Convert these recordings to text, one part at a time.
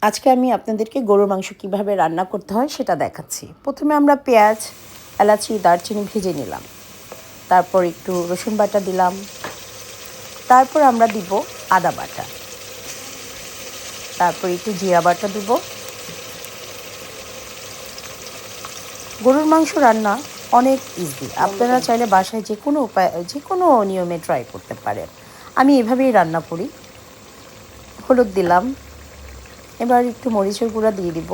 আজকে আমি আপনাদেরকে গরুর মাংস কিভাবে রান্না করতে হয় সেটা দেখাচ্ছি। প্রথমে আমরা পেঁয়াজ, এলাচি, দারচিনি ভেজে নিলাম। তারপর একটু রসুন বাটা দিলাম। তারপর আমরা দিব আদা বাটা। তারপর একটু জিরা বাটা দিব। গরুর মাংস রান্না অনেক ইজি। আপনারা চাইলে বাসায় যে কোনো নিয়মে ট্রাই করতে পারেন। আমি এভাবেই রান্না করি। হলুদ দিলাম। এবার একটু মরিচের গুঁড়া দিয়ে দিব।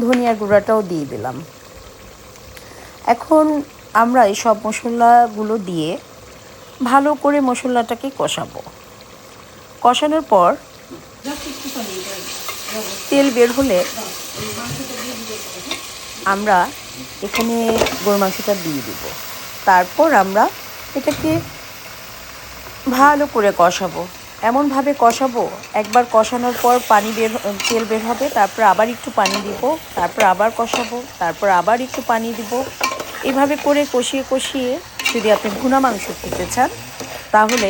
ধনিয়ার গুঁড়াটাও দিয়ে দিলাম। এখন আমরা এই সব মশলাগুলো দিয়ে ভালো করে মশলাটাকে কষাবো। কষানোর পর তেল বের হলে আমরা এখানে গরুর মাংসটা দিয়ে দিব। তারপর আমরা এটাকে ভালো করে কষাবো। এমনভাবে কষাবো, একবার কষানোর পর তেল বের হবে, তারপর আবার একটু পানি দিব, তারপর আবার কষাবো, তারপর আবার একটু পানি দিব। এভাবে করে কষিয়ে কষিয়ে যদি আপনি ভুনা মাংস খেতে চান তাহলে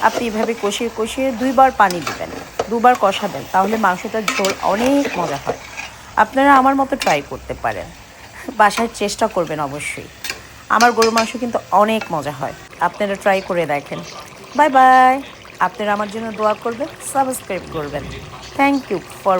আপনি এভাবে কষিয়ে কষিয়ে 2বার পানি দিবেন, 2বার কষাবেন, তাহলে মাংসটার ঝোল অনেক মজা হয়। আপনারা আমার মতো ট্রাই করতে পারেন, বাসায় চেষ্টা করবেন অবশ্যই। আমার গরুর মাংস কিন্তু অনেক মজা হয়, আপনারা ট্রাই করে দেখেন। Bye bye. আপনারা আমার জন্য দোয়া করবেন, সাবস্ক্রাইব করবেন। Thank you for